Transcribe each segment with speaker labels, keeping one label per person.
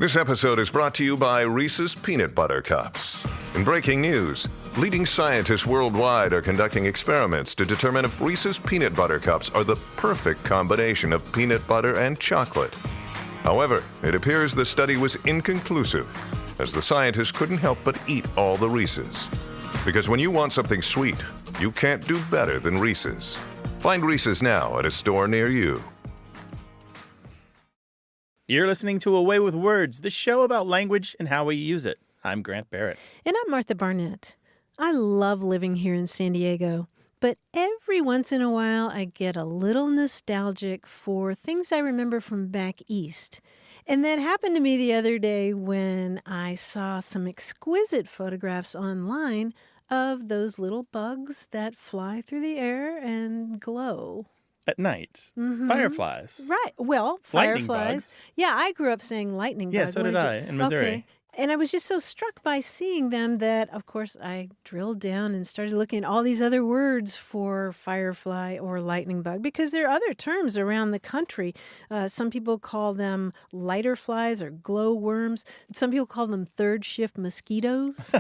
Speaker 1: This episode is brought to you by Reese's Peanut Butter Cups. In breaking news, leading scientists worldwide are conducting experiments to determine if Reese's Peanut Butter Cups are the perfect combination of peanut butter and chocolate. However, it appears the study was inconclusive, as the scientists couldn't help but eat all the Reese's. Because when you want something sweet, you can't do better than Reese's. Find Reese's now at a store near you.
Speaker 2: You're listening to A Way with Words, the show about language and how we use it. I'm Grant Barrett.
Speaker 3: And I'm Martha Barnett. I love living here in San Diego, but every once in a while I get a little nostalgic for things I remember from back east. And that happened to me the other day when I saw some exquisite photographs online of those little bugs that fly through the air and glow.
Speaker 2: At night. Mm-hmm. Fireflies.
Speaker 3: Right. Well,
Speaker 2: lightning
Speaker 3: fireflies.
Speaker 2: Bugs.
Speaker 3: Yeah, I grew up saying lightning bug.
Speaker 2: Yeah, so did I in Missouri.
Speaker 3: Okay. And I was just so struck by seeing them that, of course, I drilled down and started looking at all these other words for firefly or lightning bug, because there are other terms around the country. Some people call them lighter flies or glow worms. Some people call them third shift mosquitoes,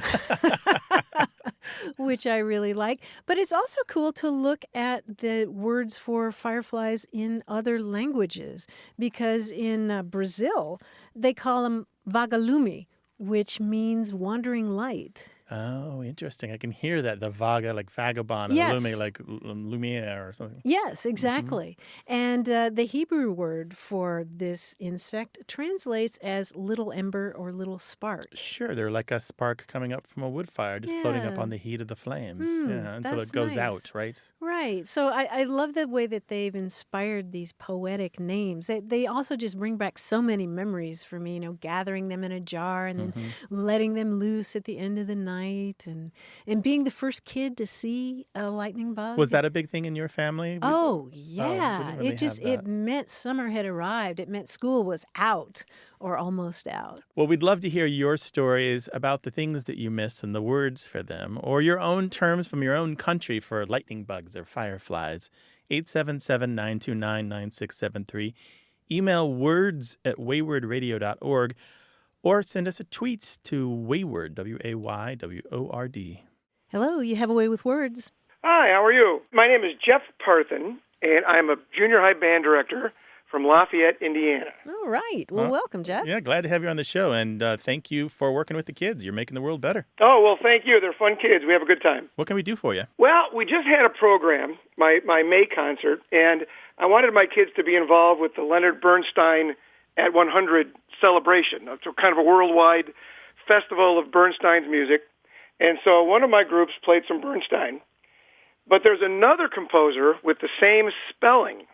Speaker 3: which I really like. But it's also cool to look at the words for fireflies in other languages, because in Brazil, they call them vagalume, which means wandering light.
Speaker 2: Oh, interesting. I can hear that. The vaga, like vagabond,
Speaker 3: yes.
Speaker 2: and lume, like lumiere or something.
Speaker 3: Yes, exactly. Mm-hmm. And the Hebrew word for this insect translates as little ember or little spark.
Speaker 2: Sure, they're like a spark coming up from a wood fire, just floating up on the heat of the flames. Until it goes out, right?
Speaker 3: Right. So I love the way that they've inspired these poetic names. They also just bring back so many memories for me, gathering them in a jar and then letting them loose at the end of the night. And being the first kid to see a lightning bug.
Speaker 2: Was that a big thing in your family?
Speaker 3: Oh, yeah.
Speaker 2: Really
Speaker 3: it meant summer had arrived. It meant school was out or almost out.
Speaker 2: Well, we'd love to hear your stories about the things that you miss and the words for them, or your own terms from your own country for lightning bugs or fireflies. 877-929-9673. Email words@waywordradio.org. Or send us a tweet to Wayword, W-A-Y-W-O-R-D.
Speaker 3: Hello, you have a way with words.
Speaker 4: Hi, how are you? My name is Jeff Parthen, and I'm a junior high band director from Lafayette, Indiana.
Speaker 3: All right. Well, welcome, Jeff.
Speaker 2: Yeah, glad to have you on the show, and thank you for working with the kids. You're making the world better.
Speaker 4: Oh, well, thank you. They're fun kids. We have a good time.
Speaker 2: What can we do for you?
Speaker 4: Well, we just had a program, my May concert, and I wanted my kids to be involved with the Leonard Bernstein at 100 celebration. It's kind of a worldwide festival of Bernstein's music. And so one of my groups played some Bernstein. But there's another composer with the same spelling.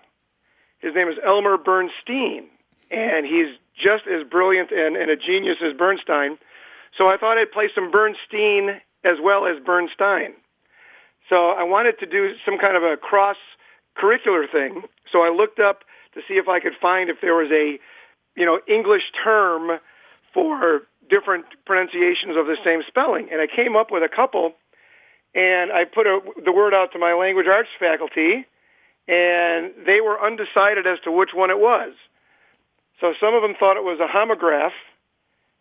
Speaker 4: His name is Elmer Bernstein. And he's just as brilliant and a genius as Bernstein. So I thought I'd play some Bernstein as well as Bernstein. So I wanted to do some kind of a cross-curricular thing. So I looked up to see if I could find if there was a English term for different pronunciations of the same spelling. And I came up with a couple, and I put the word out to my language arts faculty, and they were undecided as to which one it was. So some of them thought it was a homograph,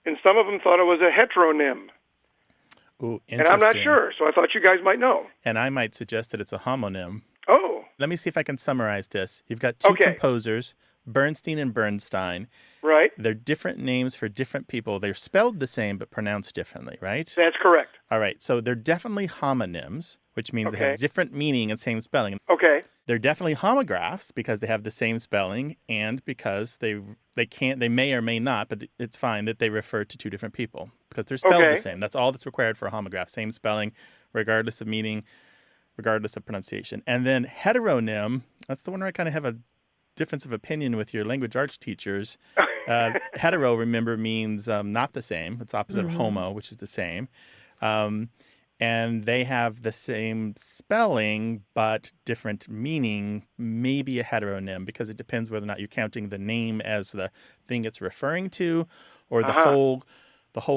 Speaker 4: and some of them thought it was a heteronym.
Speaker 2: Ooh, interesting.
Speaker 4: And I'm not sure, so I thought you guys might know.
Speaker 2: And I might suggest that it's a homonym.
Speaker 4: Oh.
Speaker 2: Let me see if I can summarize this. You've got two composers, Bernstein and Bernstein.
Speaker 4: Right.
Speaker 2: They're different names for different people. They're spelled the same but pronounced differently, right?
Speaker 4: That's correct.
Speaker 2: All right. So they're definitely homonyms, which means they have different meaning and same spelling.
Speaker 4: Okay.
Speaker 2: They're definitely homographs because they have the same spelling and because they may or may not, but it's fine that they refer to two different people because they're spelled the same. That's all that's required for a homograph. Same spelling, regardless of meaning, regardless of pronunciation. And then heteronym, that's the one where I kind of have a difference of opinion with your language arts teachers. Hetero, remember, means not the same. It's opposite of homo, which is the same. And they have the same spelling, but different meaning, maybe a heteronym, because it depends whether or not you're counting the name as the thing it's referring to or the whole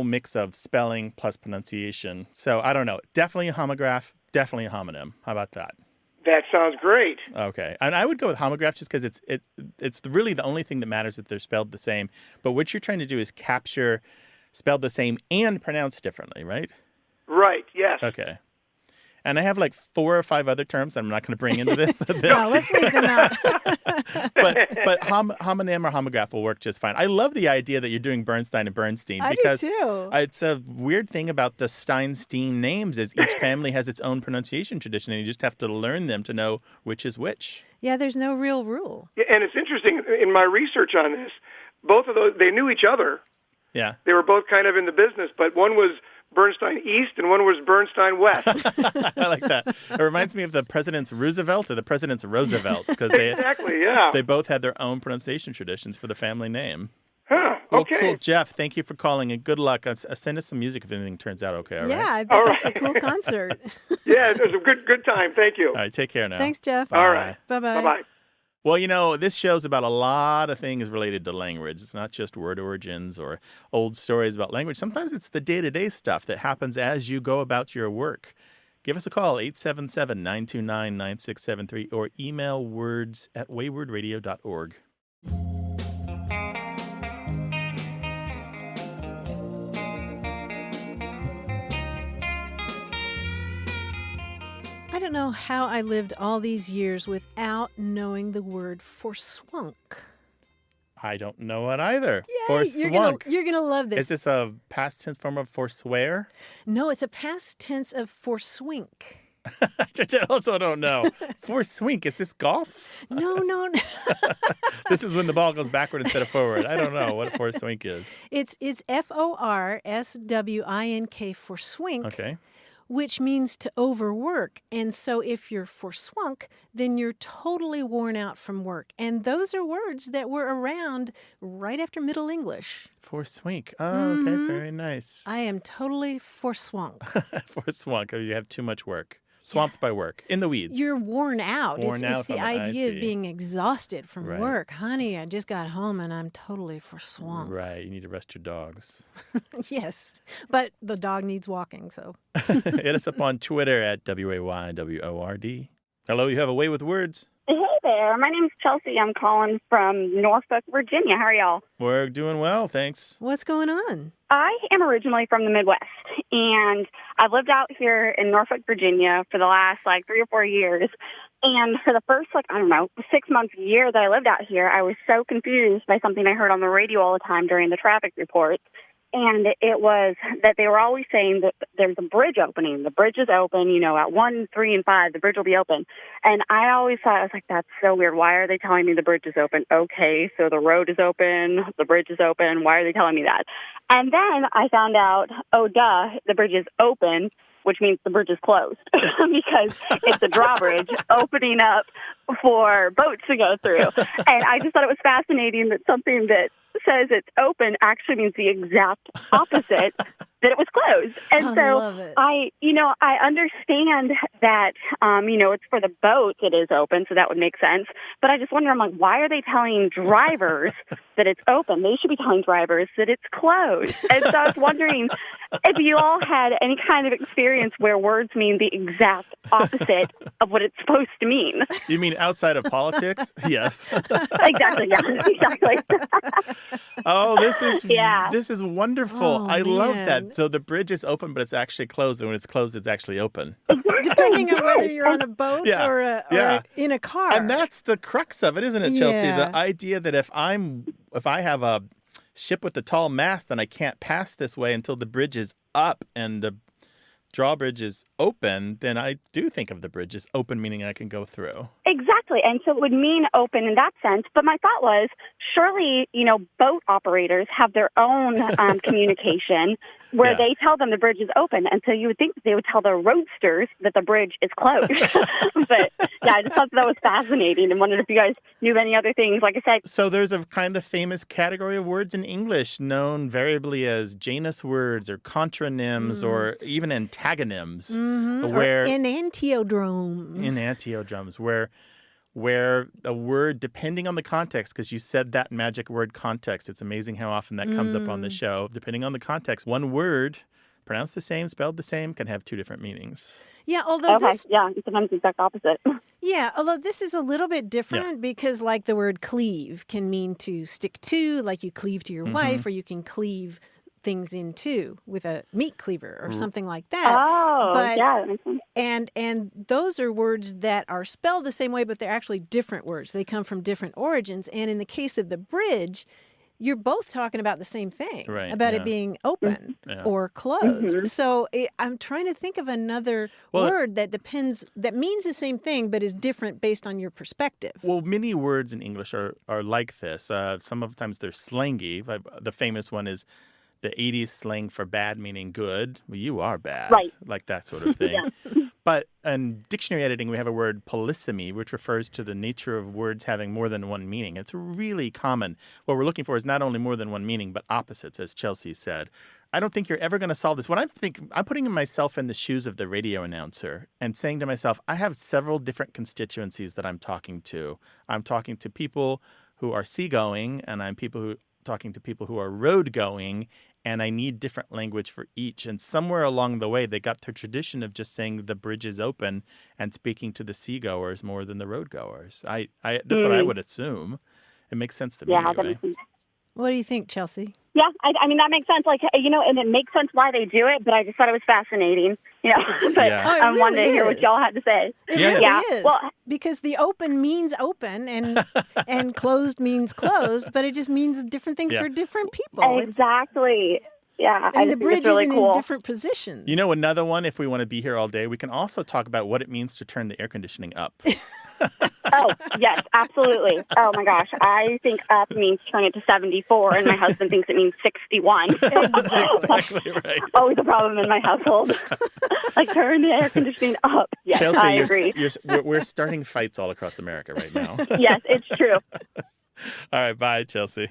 Speaker 2: mix of spelling plus pronunciation. So I don't know. Definitely a homograph, definitely a homonym. How about that?
Speaker 4: That sounds great.
Speaker 2: Okay. And I would go with homograph just because it's really the only thing that matters that they're spelled the same. But what you're trying to do is capture spelled the same and pronounced differently, right?
Speaker 4: Right, yes.
Speaker 2: Okay. And I have like 4 or 5 other terms that I'm not going to bring into this.
Speaker 3: No, let's leave them out.
Speaker 2: but homonym or homograph will work just fine. I love the idea that you're doing Bernstein and Bernstein because
Speaker 3: I do too.
Speaker 2: It's a weird thing about the Steinstein names is each family has its own pronunciation tradition, and you just have to learn them to know which is which.
Speaker 3: Yeah, there's no real rule.
Speaker 4: Yeah, and it's interesting, in my research on this, both of those, they knew each other.
Speaker 2: Yeah.
Speaker 4: They were both kind of in the business, but one was Bernstein East and one was Bernstein West.
Speaker 2: I like that. It reminds me of the President's Roosevelt or the President's Roosevelt because they
Speaker 4: Exactly, yeah.
Speaker 2: they both had their own pronunciation traditions for the family name.
Speaker 4: Huh,
Speaker 2: Well,
Speaker 4: okay.
Speaker 2: cool. Jeff, thank you for calling and good luck. Send us some music if anything turns out okay, all right?
Speaker 3: Yeah, I bet
Speaker 4: All
Speaker 3: that's
Speaker 4: right.
Speaker 3: a cool concert.
Speaker 4: Yeah, it was a good time. Thank you.
Speaker 2: All right, take care now.
Speaker 3: Thanks, Jeff.
Speaker 2: Bye.
Speaker 4: All right.
Speaker 3: Bye-bye.
Speaker 4: Bye-bye.
Speaker 2: Well, you know, this show's about a lot of things related to language. It's not just word origins or old stories about language. Sometimes it's the day-to-day stuff that happens as you go about your work. Give us a call, 877-929-9673, or email words@waywardradio.org.
Speaker 3: I don't know how I lived all these years without knowing the word forswunk.
Speaker 2: I don't know it either.
Speaker 3: Yay,
Speaker 2: Forswunk.
Speaker 3: You're gonna love this.
Speaker 2: Is this a past tense form of forswear?
Speaker 3: No, it's a past tense of forswink.
Speaker 2: I also don't know. Forswink, is this golf?
Speaker 3: No.
Speaker 2: This is when the ball goes backward instead of forward. I don't know what a forswink is.
Speaker 3: It's FORSWINK forswink.
Speaker 2: Okay.
Speaker 3: Which means to overwork. And so if you're forswunk, then you're totally worn out from work. And those are words that were around right after Middle English.
Speaker 2: Forswink. Oh, okay. Very nice.
Speaker 3: I am totally forswunk.
Speaker 2: Forswunk. Oh, you have too much work. Swamped by work. In the weeds.
Speaker 3: You're worn out.
Speaker 2: Worn out
Speaker 3: it's the
Speaker 2: from it. I
Speaker 3: idea of
Speaker 2: see.
Speaker 3: being exhausted from
Speaker 2: Right.
Speaker 3: work. Honey, I just got home and I'm totally forswunk.
Speaker 2: Right. You need to rest your dogs.
Speaker 3: Yes. But the dog needs walking, so.
Speaker 2: Hit us up on Twitter at WAYWORD. Hello, you have a way with words.
Speaker 5: Hey there, my name's Chelsea. I'm calling from Norfolk, Virginia. How are y'all?
Speaker 2: We're doing well, thanks.
Speaker 3: What's going on?
Speaker 5: I am originally from the Midwest, and I've lived out here in Norfolk, Virginia for the last, 3 or 4 years. And for the first, 6 months, a year that I lived out here, I was so confused by something I heard on the radio all the time during the traffic reports. And it was that they were always saying that there's a bridge opening. The bridge is open, at 1, 3, and 5, the bridge will be open. And I always thought, I was like, that's so weird. Why are they telling me the bridge is open? Okay, so the road is open, the bridge is open. Why are they telling me that? And then I found out, oh, duh, the bridge is open, which means the bridge is closed because it's a drawbridge opening up for boats to go through. And I just thought it was fascinating that something that says it's open actually means the exact opposite, that it was closed. And
Speaker 3: I
Speaker 5: so
Speaker 3: love it.
Speaker 5: I understand that, it's for the boats it is open, so that would make sense. But I just wonder, I'm like, why are they telling drivers that it's open? They should be telling drivers that it's closed. And so I was wondering if you all had any kind of experience where words mean the exact opposite of what it's supposed to mean.
Speaker 2: You mean outside of politics? Yes.
Speaker 5: Exactly, yeah, exactly.
Speaker 2: Oh, this is
Speaker 5: Yeah.
Speaker 2: This is wonderful.
Speaker 3: Oh,
Speaker 2: I love
Speaker 3: man.
Speaker 2: that. So the bridge is open, but it's actually closed, and when it's closed, it's actually open.
Speaker 3: Depending on whether you're on a boat
Speaker 2: Yeah,
Speaker 3: or
Speaker 2: yeah.
Speaker 3: in a car.
Speaker 2: And that's the crux of it, isn't it, Chelsea?
Speaker 3: Yeah.
Speaker 2: The idea that if I have a ship with a tall mast, then I can't pass this way until the bridge is up and the drawbridge is open, then I do think of the bridge as open, meaning I can go through.
Speaker 5: Exactly. And so it would mean open in that sense. But my thought was, surely, boat operators have their own communication where
Speaker 2: Yeah.
Speaker 5: they tell them the bridge is open. And so you would think that they would tell the roadsters that the bridge is closed. But yeah, I just thought that was fascinating and wondered if you guys knew of any other things. Like I said,
Speaker 2: So there's a kind of famous category of words in English known variably as Janus words or contronyms or even antagonyms, where
Speaker 3: or enantiodromes.
Speaker 2: enantiodromes, where a word, depending on the context, because you said that magic word context, it's amazing how often that comes up on the show. Depending on the context, one word, pronounced the same, spelled the same, can have two different meanings.
Speaker 3: Yeah, although
Speaker 5: sometimes the exact opposite.
Speaker 3: Yeah, although this is a little bit different because like the word cleave can mean to stick to, like you cleave to your wife, or you can cleave things in two with a meat cleaver or something like that.
Speaker 5: Oh, that makes sense.
Speaker 3: And those are words that are spelled the same way, but they're actually different words. They come from different origins. And in the case of the bridge, you're both talking about the same thing, about it being open or closed. So I'm trying to think of another word that means the same thing, but is different based on your perspective.
Speaker 2: Well, many words in English are like this. Sometimes they're slangy. The famous one is the 80s slang for bad meaning good. Well, you are bad.
Speaker 5: Right.
Speaker 2: Like that sort of thing. But in dictionary editing, we have a word polysemy, which refers to the nature of words having more than one meaning. It's really common. What we're looking for is not only more than one meaning, but opposites, as Chelsea said. I don't think you're ever going to solve this. I'm putting myself in the shoes of the radio announcer and saying to myself, I have several different constituencies that I'm talking to. I'm talking to people who are seagoing, and I'm talking to people who are road going, and I need different language for each. And somewhere along the way, they got the tradition of just saying the bridge is open and speaking to the seagoers more than the road goers. That's what I would assume. It makes sense to me anyway.
Speaker 3: What do you think, Chelsea?
Speaker 5: Yeah, I mean, that makes sense. Like, and it makes sense why they do it, but I just thought it was fascinating, But I wanted to hear what y'all had to say.
Speaker 3: It really is. Well, because the open means open and closed means closed, but it just means different things for different people.
Speaker 5: Exactly. Yeah.
Speaker 3: I mean, the bridge
Speaker 5: really
Speaker 3: isn't in different positions.
Speaker 2: Another one, if we want to be here all day, we can also talk about what it means to turn the air conditioning up.
Speaker 5: Oh, yes, absolutely. Oh, my gosh. I think up means turn it to 74, and my husband thinks it means 61.
Speaker 2: Exactly right.
Speaker 5: Always a problem in my household. Like, turn the air conditioning up. Yes,
Speaker 2: Chelsea,
Speaker 5: I agree.
Speaker 2: We're starting fights all across America right now.
Speaker 5: Yes, it's true.
Speaker 2: All right, bye, Chelsea.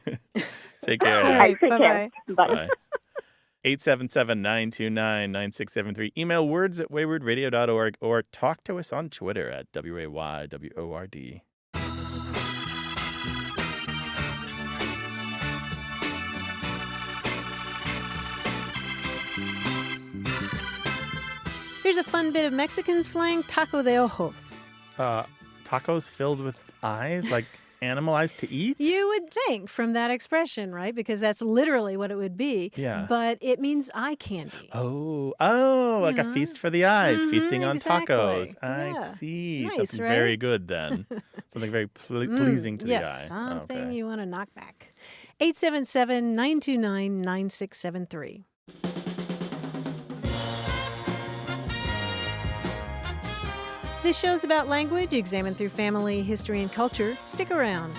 Speaker 2: Take care.
Speaker 3: All right,
Speaker 5: bye-bye.
Speaker 2: Bye. 877-929-9673. Email words@waywardradio.org or talk to us on Twitter at WAYWORD.
Speaker 3: Here's a fun bit of Mexican slang, taco de ojos.
Speaker 2: Tacos filled with eyes, like animal eyes to eat?
Speaker 3: You would think from that expression, right? Because that's literally what it would be.
Speaker 2: Yeah.
Speaker 3: But it means eye candy.
Speaker 2: Oh, like a feast for the eyes, feasting on tacos. I see.
Speaker 3: Nice,
Speaker 2: something
Speaker 3: right?
Speaker 2: very good then. Something very pleasing to the eye.
Speaker 3: Yes, something you want to knock back. 877-929-9673. This show's about language, examined through family, history, and culture. Stick around.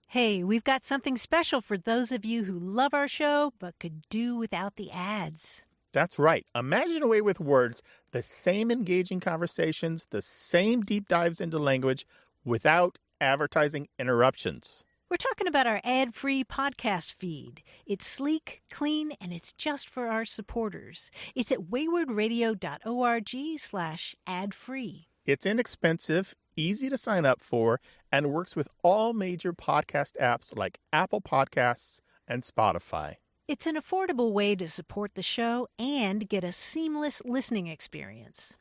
Speaker 3: Hey, we've got something special for those of you who love our show but could do without the ads.
Speaker 2: That's right. Imagine a way with words, the same engaging conversations, the same deep dives into language without advertising interruptions.
Speaker 3: We're talking about our ad-free podcast feed. It's sleek, clean, and it's just for our supporters. It's at waywardradio.org/ad-free.
Speaker 2: It's inexpensive, easy to sign up for, and works with all major podcast apps like Apple Podcasts and Spotify.
Speaker 3: It's an affordable way to support the show and get a seamless listening experience.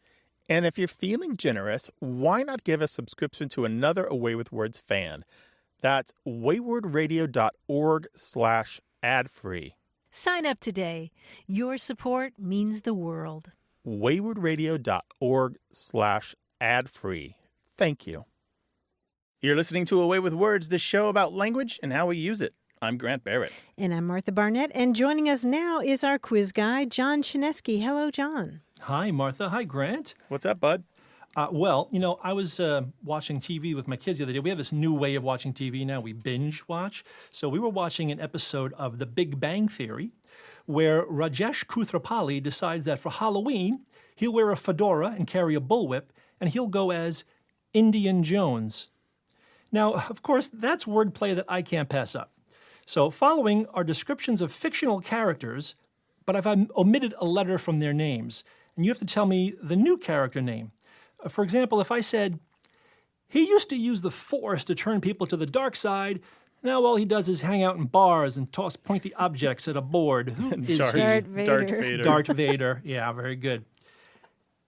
Speaker 2: And if you're feeling generous, why not give a subscription to another Away with Words fan? That's waywardradio.org/ad-free.
Speaker 3: Sign up today. Your support means the world.
Speaker 2: waywardradio.org/ad-free. Thank you. You're listening to Away with Words, the show about language and how we use it. I'm Grant Barrett.
Speaker 3: And I'm Martha Barnett. And joining us now is our quiz guy, John Chinesky. Hello, John.
Speaker 6: Hi, Martha. Hi, Grant.
Speaker 2: What's up, bud?
Speaker 6: Well, I was watching TV with my kids the other day. We have this new way of watching TV now. We binge watch. So we were watching an episode of The Big Bang Theory where Rajesh Kuthrapali decides that for Halloween, he'll wear a fedora and carry a bullwhip, and he'll go as Indian Jones. Now, of course, that's wordplay that I can't pass up. So following are descriptions of fictional characters, but I've omitted a letter from their names. And you have to tell me the new character name. For example, if I said, he used to use the Force to turn people to the dark side. Now all he does is hang out in bars and toss pointy objects at a board. Who is
Speaker 2: Darth
Speaker 3: Vader.
Speaker 2: Darth Vader.
Speaker 6: Darth Vader. Yeah, very good.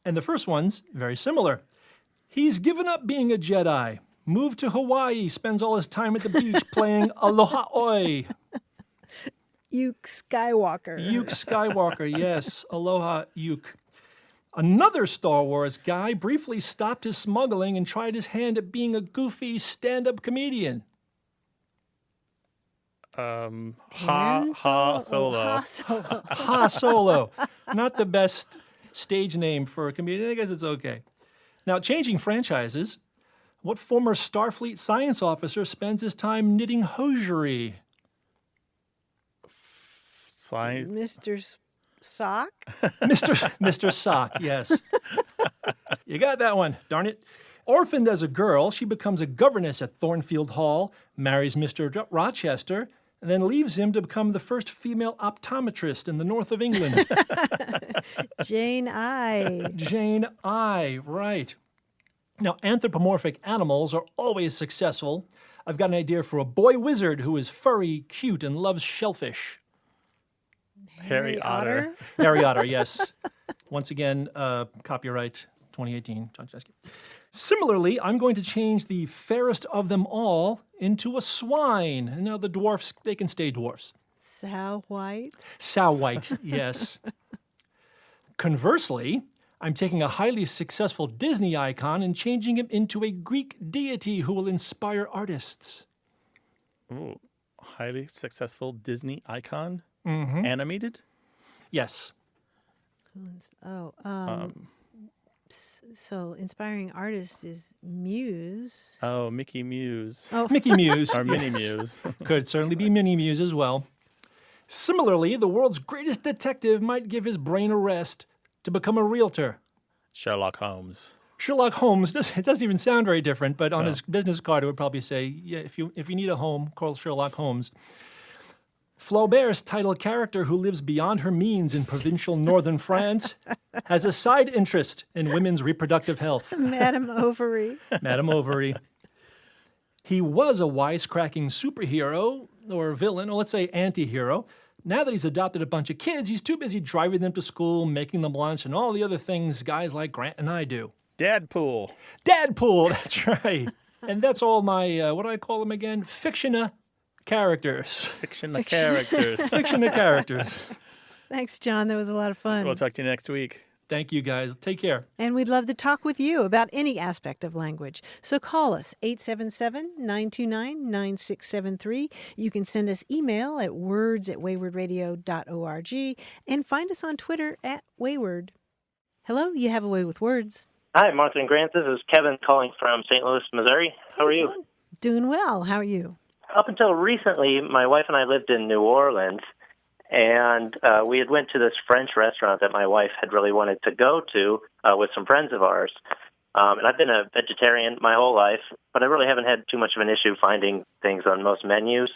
Speaker 6: And the first one's very similar. He's given up being a Jedi, moved to Hawaii, spends all his time at the beach playing Aloha Oi.
Speaker 3: Luke Skywalker.
Speaker 6: Luke Skywalker, yes. Aloha Luke. Another Star Wars guy briefly stopped his smuggling and tried his hand at being a goofy stand-up comedian.
Speaker 2: Ha
Speaker 3: Han
Speaker 2: Solo.
Speaker 3: Ha Solo.
Speaker 6: Ha Solo. Not the best stage name for a comedian. I guess it's okay. Now, changing franchises, what former Starfleet science officer spends his time knitting hosiery?
Speaker 2: Science.
Speaker 3: Mr. Sock?
Speaker 6: Mr. Sock, yes. You got that one, darn it. Orphaned as a girl, she becomes a governess at Thornfield Hall, marries Mr. Rochester, and then leaves him to become the first female optometrist in the north of England.
Speaker 3: Jane I.
Speaker 6: Jane I, right. Now, anthropomorphic animals are always successful. I've got an idea for a boy wizard who is furry, cute, and loves shellfish.
Speaker 2: Harry Otter.
Speaker 6: Harry Otter, yes. Once again, copyright 2018, John Chesky. Similarly, I'm going to change the fairest of them all into a swine. And now the dwarfs, they can stay dwarfs.
Speaker 3: Sow White.
Speaker 6: Sow White, yes. Conversely, I'm taking a highly successful Disney icon and changing him into a Greek deity who will inspire artists.
Speaker 2: Ooh, highly successful Disney icon? Mm-hmm. Animated?
Speaker 6: Yes.
Speaker 3: So inspiring artist is Muse.
Speaker 2: Oh, Mickey Muse.
Speaker 3: Oh,
Speaker 6: Mickey Muse.
Speaker 2: Or Minnie Muse.
Speaker 6: Could certainly be Minnie Muse as well. Similarly, the world's greatest detective might give his brain a rest to become a realtor.
Speaker 2: Sherlock Holmes.
Speaker 6: Sherlock Holmes, it doesn't even sound very different, but on his business card it would probably say, yeah, if you need a home, call Sherlock Holmes. Flaubert's title character who lives beyond her means in provincial northern France has a side interest in women's reproductive health.
Speaker 3: Madame Ovary.
Speaker 6: Madame Ovary. He was a wisecracking superhero or villain, or let's say anti-hero. Now that he's adopted a bunch of kids, he's too busy driving them to school, making them lunch, and all the other things guys like Grant and I do.
Speaker 2: Dadpool.
Speaker 6: Dadpool, that's right. And that's all my, what do I call them again? Fictiona characters.
Speaker 2: Fictional characters.
Speaker 6: Fictiona characters.
Speaker 3: Thanks, John. That was a lot of fun.
Speaker 2: We'll talk to you next week.
Speaker 6: Thank you, guys. Take care.
Speaker 3: And we'd love to talk with you about any aspect of language. So call us, 877-929-9673. You can send us email at words@waywardradio.org and find us on Twitter @wayward. Hello, you have a way with words.
Speaker 7: Hi, Martha and Grant. This is Kevin calling from St. Louis, Missouri. How are you?
Speaker 3: Doing well. How are you?
Speaker 7: Up until recently, my wife and I lived in New Orleans, and we had went to this French restaurant that my wife had really wanted to go to with some friends of ours. And I've been a vegetarian my whole life, but I really haven't had too much of an issue finding things on most menus.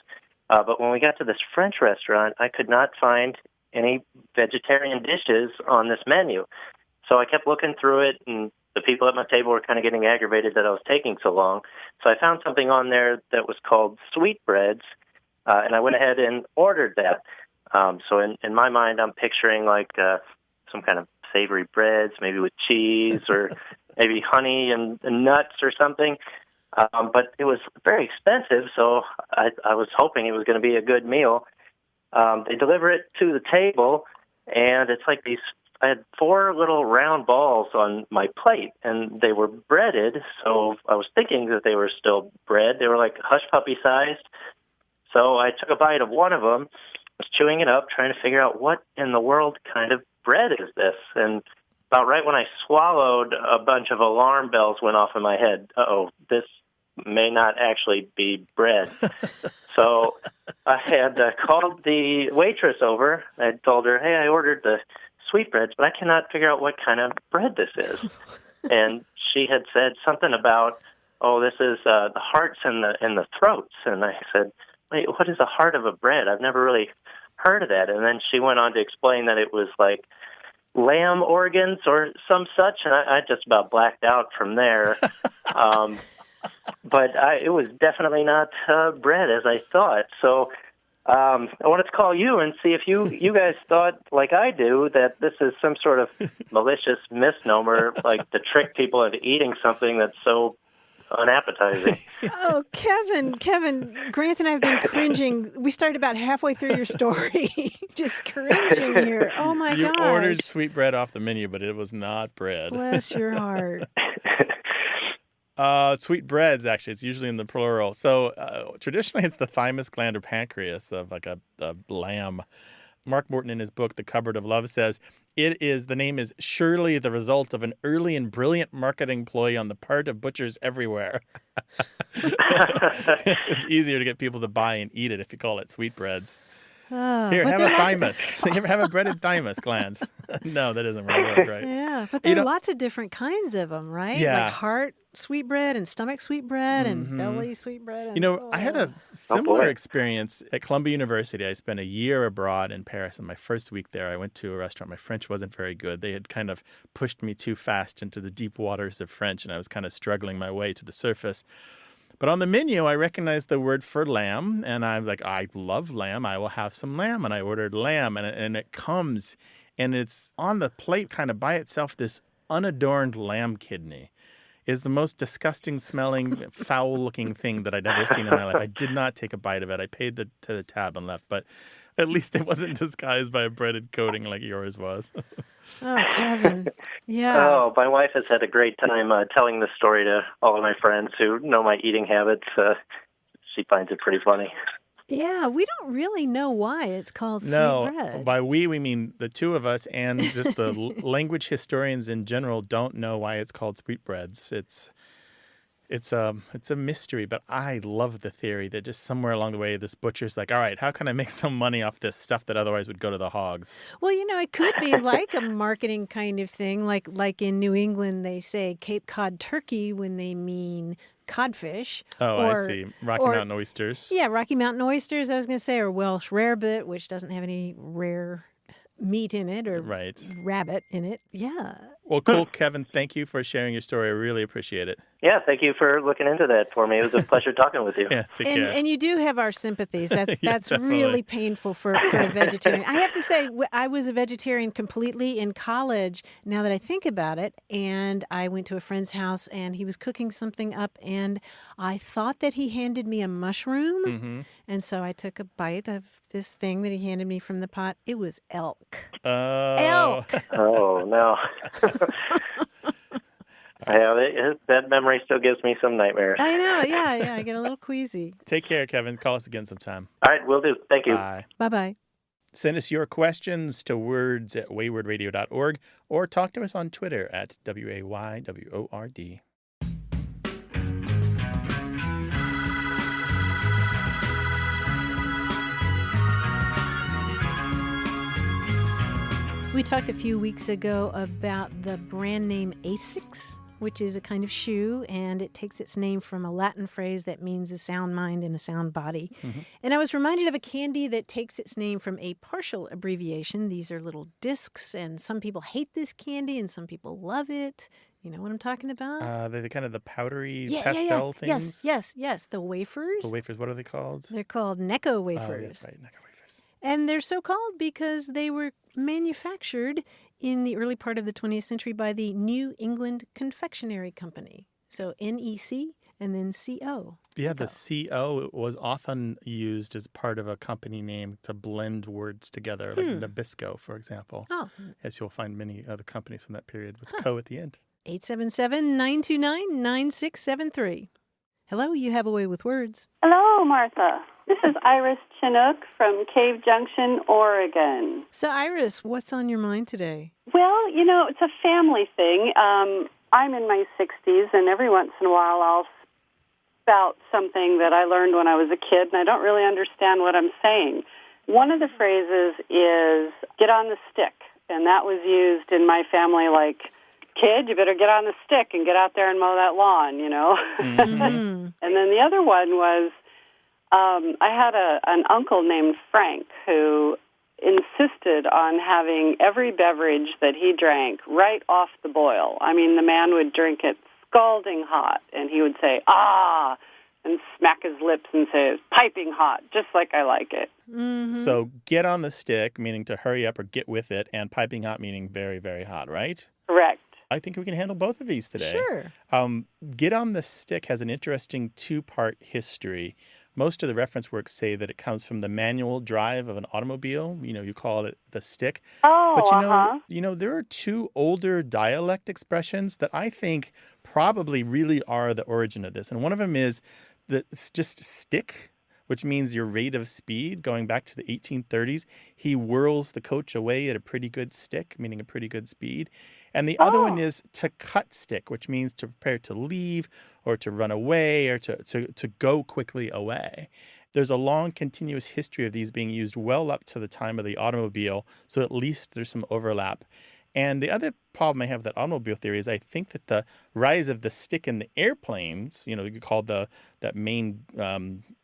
Speaker 7: But when we got to this French restaurant, I could not find any vegetarian dishes on this menu. So I kept looking through it, and the people at my table were kind of getting aggravated that I was taking so long. So I found something on there that was called sweetbreads, and I went ahead and ordered that. So in my mind, I'm picturing like some kind of savory breads, maybe with cheese or maybe honey and nuts or something. But it was very expensive, so I was hoping it was going to be a good meal. They deliver it to the table, and it's like these. I had 4 little round balls on my plate, and they were breaded, so I was thinking that they were still bread. They were like hush puppy sized. So I took a bite of one of them, was chewing it up, trying to figure out what in the world kind of bread is this. And about right when I swallowed, a bunch of alarm bells went off in my head. Uh-oh, this may not actually be bread. So I had called the waitress over. I had told her, hey, I ordered the sweetbreads, but I cannot figure out what kind of bread this is. And she had said something about, oh, this is the hearts and the throats. And I said, wait, what is the heart of a bread? I've never really heard of that. And then she went on to explain that it was like lamb organs or some such, and I just about blacked out from there. But it was definitely not bread as I thought. So I wanted to call you and see if you guys thought, like I do, that this is some sort of malicious misnomer, like to trick people into eating something that's so unappetizing.
Speaker 3: Oh, Kevin, Grant and I have been cringing. We started about halfway through your story, just cringing here. Oh, my gosh.
Speaker 2: You ordered sweetbread off the menu, but it was not bread.
Speaker 3: Bless your heart.
Speaker 2: Sweetbreads, actually, it's usually in the plural. So traditionally, it's the thymus gland or pancreas of like a lamb. Mark Morton, in his book, The Cupboard of Love, says, the name is surely the result of an early and brilliant marketing ploy on the part of butchers everywhere. It's easier to get people to buy and eat it if you call it sweetbreads. Here, have a thymus. You ever have a breaded thymus gland? No, that doesn't really work, right?
Speaker 3: Yeah, but there are lots of different kinds of them, right?
Speaker 2: Yeah.
Speaker 3: Like heart sweetbread and stomach sweetbread and belly sweetbread. And,
Speaker 2: I had a similar experience at Columbia University. I spent a year abroad in Paris, and my first week there, I went to a restaurant. My French wasn't very good. They had kind of pushed me too fast into the deep waters of French, and I was kind of struggling my way to the surface. But on the menu, I recognized the word for lamb, and I was like, I love lamb. I will have some lamb. And I ordered lamb, and it comes, and it's on the plate kind of by itself, this unadorned lamb kidney. Is the most disgusting smelling, foul looking thing that I'd ever seen in my life. I did not take a bite of it. I paid to the tab and left, but at least it wasn't disguised by a breaded coating like yours was.
Speaker 3: Oh, Kevin. Yeah.
Speaker 7: Oh, my wife has had a great time telling this story to all of my friends who know my eating habits. She finds it pretty funny.
Speaker 3: Yeah, we don't really know why it's called sweetbread.
Speaker 2: No, by we mean the two of us, and just the language historians in general don't know why it's called sweetbreads. It's a mystery, but I love the theory that just somewhere along the way, this butcher's like, all right, how can I make some money off this stuff that otherwise would go to the hogs?
Speaker 3: Well, it could be like a marketing kind of thing. Like in New England, they say Cape Cod turkey when they mean codfish.
Speaker 2: Oh, I see. Rocky Mountain oysters.
Speaker 3: Yeah, Rocky Mountain oysters, I was going to say, or Welsh rarebit, which doesn't have any rare meat in it or rabbit in it. Yeah.
Speaker 2: Well, cool, Kevin. Thank you for sharing your story. I really appreciate it.
Speaker 7: Yeah, thank you for looking into that for me. It was a pleasure talking with you.
Speaker 2: Yeah, take care.
Speaker 3: And you do have our sympathies. That's
Speaker 2: definitely.
Speaker 3: really painful for a vegetarian. I have to say, I was a vegetarian completely in college, now that I think about it, and I went to a friend's house, and he was cooking something up, and I thought that he handed me a mushroom, and so I took a bite of this thing that he handed me from the pot. It was elk. Elk!
Speaker 7: Oh, no. Yeah, that memory still gives me some nightmares.
Speaker 3: I know, yeah, I get a little queasy.
Speaker 2: Take care, Kevin. Call us again sometime.
Speaker 7: All right, will do. Thank you.
Speaker 2: Bye.
Speaker 3: Bye-bye.
Speaker 2: Send us your questions to words@waywordradio.org or talk to us on Twitter at WAYWORD.
Speaker 3: We talked a few weeks ago about the brand name Asics, which is a kind of shoe, and it takes its name from a Latin phrase that means a sound mind and a sound body. And I was reminded of a candy that takes its name from a partial abbreviation. These are little discs, and some people hate this candy, and some people love it. You know what I'm talking about?
Speaker 2: They're kind of the powdery pastel things?
Speaker 3: Yes. The wafers.
Speaker 2: The wafers, what are they called?
Speaker 3: They're called Necco wafers.
Speaker 2: Oh, yes, right, Necco wafers.
Speaker 3: And they're so called because they were manufactured in the early part of the 20th century by the New England Confectionery Company. So NEC and then CO.
Speaker 2: Yeah, the CO was often used as part of a company name to blend words together, like Nabisco, for example.
Speaker 3: Oh.
Speaker 2: As you'll find many other companies from that period with co at the end.
Speaker 3: 877-929-9673. Hello, you have a way with words.
Speaker 8: Hello, Martha. This is Iris Chinook from Cave Junction, Oregon.
Speaker 3: So, Iris, what's on your mind today?
Speaker 8: Well, it's a family thing. I'm in my 60s, and every once in a while I'll spout something that I learned when I was a kid, and I don't really understand what I'm saying. One of the phrases is, get on the stick, and that was used in my family like, kid, you better get on the stick and get out there and mow that lawn,
Speaker 3: Mm-hmm.
Speaker 8: And then the other one was, I had an uncle named Frank who insisted on having every beverage that he drank right off the boil. I mean, the man would drink it scalding hot, and he would say, ah, and smack his lips and say, piping hot, just like I like it.
Speaker 3: Mm-hmm.
Speaker 2: So get on the stick, meaning to hurry up or get with it, and piping hot, meaning very, very hot, right?
Speaker 8: Correct.
Speaker 2: I think we can handle both of these today.
Speaker 3: Sure.
Speaker 2: Get on the stick has an interesting two-part history. Most of the reference works say that it comes from the manual drive of an automobile. You call it the stick.
Speaker 8: Oh,
Speaker 2: But there are two older dialect expressions that I think probably really are the origin of this. And one of them is just stick, which means your rate of speed, going back to the 1830s. He whirls the coach away at a pretty good stick, meaning a pretty good speed. And the other one is to cut stick, which means to prepare to leave or to run away or to go quickly away. There's a long continuous history of these being used well up to the time of the automobile, so at least there's some overlap. And the other problem I have with that automobile theory is I think that the rise of the stick in the airplanes, you could call that main